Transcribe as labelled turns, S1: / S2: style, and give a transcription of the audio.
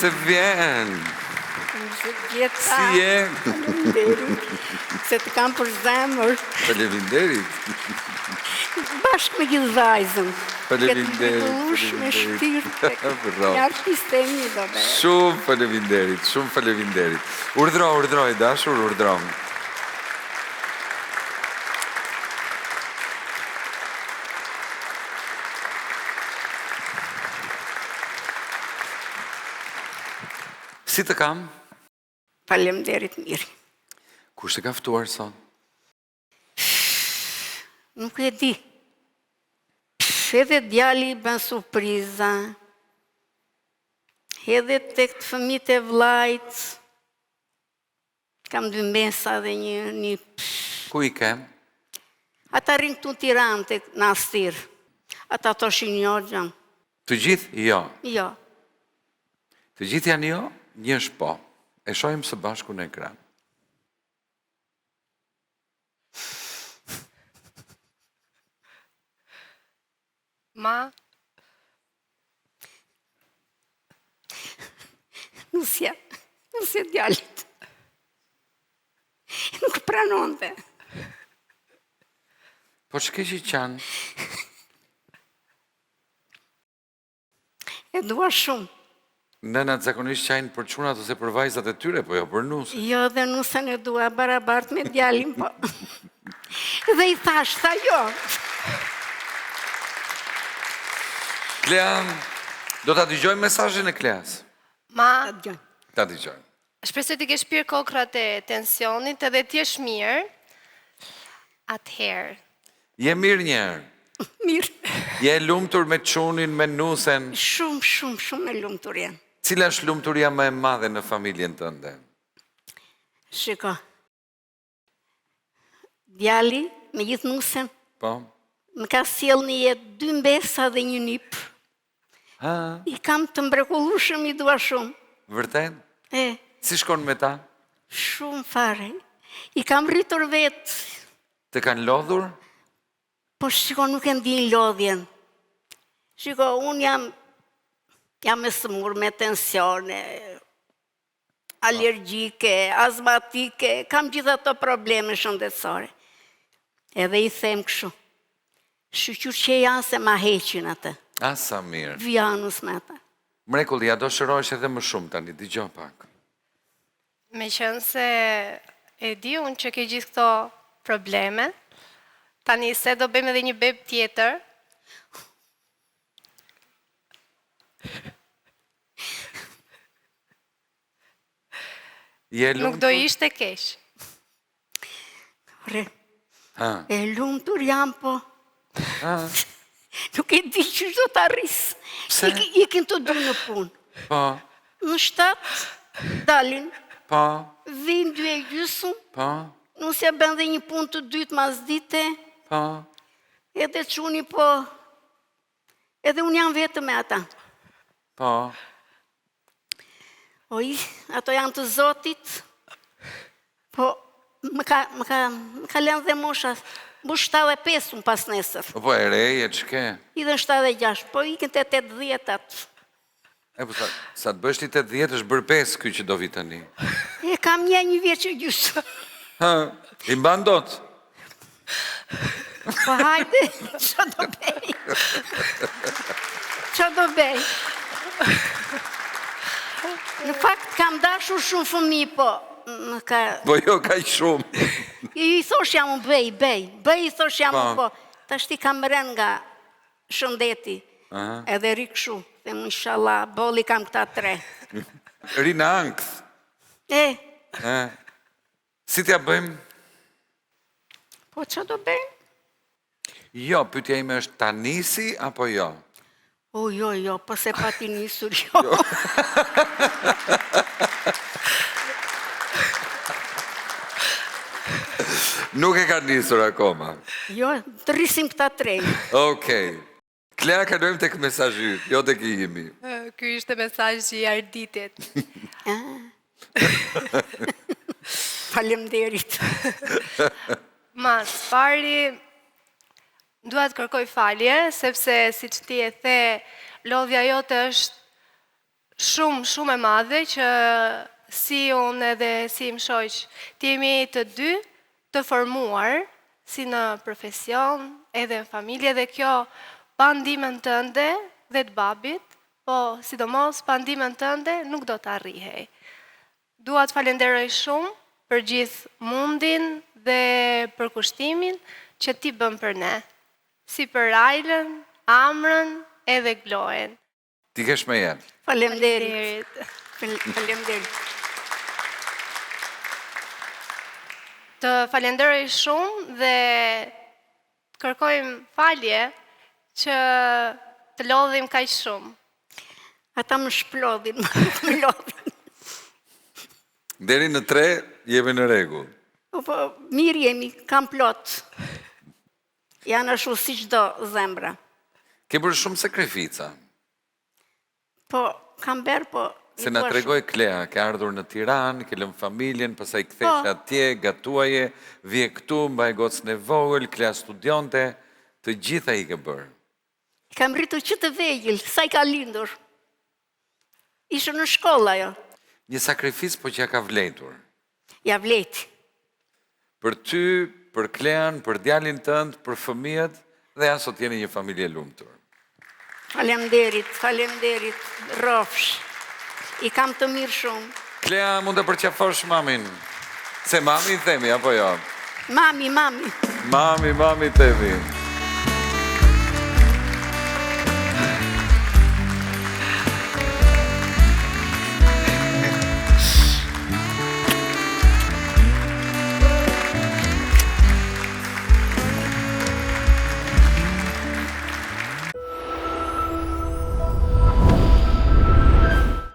S1: se vjen.
S2: Si
S1: je?
S2: Faleminderit, se të kam për zemër.
S1: Faleminderit.
S2: Bashkë me gjithë vajzën.
S1: Faleminderit.
S2: Me shtirë. Një artiste e një do be.
S1: Shumë faleminderit. Urdhroj, dashur, urdhroj. Si të kam?
S2: Faleminderit mirë.
S1: Kush të ka ftuar sot?
S2: Nuk e di. Edhe djali bën surpriza. Edhe tek të fëmijët e vllajt. Kam 2 mesa dhe një...
S1: Ku i kem?
S2: Ata rinë këtu në Tiranë tek Nastir. Ata thoshin jo, gjam.
S1: Të gjithë jo.
S2: Jo.
S1: Të gjithë janë jo? Një është po. E shohim së bashku në ekran.
S2: Ma? Nusja djalit. Nuk pranonte.
S1: Po ç'ke që qanë?
S2: E dua shumë.
S1: Nënat zakonisht qajnë për çunat ose për vajzat e tyre, po jo për nusën.
S2: Jo, dhe nusën e dua barabart me djalin, po. Dhe i thash, tha jo.
S1: Klea, do ta dëgjojmë mesazhin e Kleas.
S3: Ma,
S1: Ta dëgjojmë.
S3: shpresoj të kesh pirë kokrat e tensionit edhe ti jesh mirë. Atëherë.
S1: Je mirë një herë.
S2: Mirë.
S1: Je lumtur me çunin, me nusën.
S2: Shumë e lumtur jam.
S1: Cila është lumturia më e madhe në familjen tënde?
S2: Shiko. Djali, me gjithë nusën,
S1: Po?
S2: më ka sjell në jetë 2 mbesa dhe 1 nip.
S1: Ha?
S2: I kam të mrekullueshëm, i dua shumë.
S1: Vërtet?
S2: E,
S1: Si shkon me ta?
S2: shumë fare. I kam rritur vetë.
S1: Të kanë lodhur?
S2: Po shiko, nuk e ndin lodhjen. Shiko, unë jam e smur me tensione, alergjike, azmatike, kam gjitha të probleme shëndetësore. Edhe i them kështu. Shqyqyr që janë se ma heqin atë.
S1: Sa mirë.
S2: Vjanus me ata.
S1: Mrekulli, a do shërohesh edhe më shumë tani, dëgjoj pak.
S3: Me qënë se e di unë që ke gjithë këto probleme, tani se do bëjmë edhe një beb tjetër. Nuk do ishte keq.
S2: Re,
S1: Ha?
S2: e lumtur jam, po.
S1: Ha?
S2: Nuk e di që do të arrisë.
S1: Pse?
S2: Ikin të 2 në punë.
S1: Po?
S2: Në 7 dalin,
S1: Po?
S2: vinë 2:30,
S1: Po?
S2: nusja bën dhe një punë të dytë mas dite,
S1: Po?
S2: edhe çuni, po, edhe unë jam vetëm me ata.
S1: Po?
S2: Oj, ato janë të Zotit, po, më ka lënë dhe mosha, mbush 75 unë pas nesër.
S1: Po e reje, ç'ke?
S2: Idhen 76, po ikin të 80 atë.
S1: E po sa të bësh ti 80 është bërë 5 ky që do vi tani.
S2: E kam një vjeç e gjysmë.
S1: Ha? I mban dot?
S2: Po hajde, që do bej? Që do bej? Në fakt kam dashur shumë fëmijë, po
S1: Po jo, ka i shumë.
S2: I thosh jam unë bej, i thosh jam unë, po. Ta shti kam rën nga shëndeti, edhe ri këshu, dhe më inshallah, bolli kam këta 3.
S1: Ri në ankth. Si t'ja bëjmë?
S2: Po që do bëjmë?
S1: Jo, pyetja ime është ta nisi apo jo?
S2: O, jo, po se pa ti nisur, jo.
S1: Nuk e ka nisur akoma.
S2: Jo, të rrisim këta 3.
S1: Okej. Klea, kalojmë tek mesazhi yt, jo tek i jemi.
S3: Ky ishte mesazhi i Arditit.
S2: Faleminderit.
S3: Mas, pari, dua të kërkoj falje, sepse siç ti e the, lodhja jote është shumë e madhe që si unë edhe si më shoq të jemi të dy të formuar si në profesion edhe në familje dhe kjo pa ndihmën tënde dhe të babit, po sidomos pa ndihmën tënde nuk do të arrihej. Dua të falenderoj shumë për gjithë mundin dhe për kushtimin që ti bën për ne, si për Ajlën, Amrën edhe Glojen.
S1: Ti kesh me jenë.
S2: Faleminderit. Faleminderit.
S3: Të falenderoj shumë dhe kërkojmë falje që të lodhim kaq shumë.
S2: Ata më shplodhin, më lodhin.
S1: Deri në 3 jemi në rregull.
S2: Po, mirë jemi, kam plot. Janë ashtu si çdo zemra.
S1: Ke bërë shumë sakrifica.
S2: Po, kam bërë, po...
S1: Se na tregoj Klea, ke ardhur në Tiranë, ke lënë familjen, pastaj kthesh atje, gatuaje, vje këtu, mbaj gocën e vogël, Klea studionte, të gjitha i ke bërë.
S2: Kam rritur që të vegjël, sa i ka lindur. Ishte në shkollë ajo.
S1: Një sakrificë po që ja ka vletur.
S2: Ja vleti.
S1: Për ty, për Klean, për djalin tënd, për fëmijët, dhe ja sot jeni një familje lumtur.
S2: Faleminderit, rrofsh. I kam të mirë shumë.
S1: Klea, mund të përqafosh mamin? Se mami i themi, apo jo?
S2: Mami.
S1: Mami themi.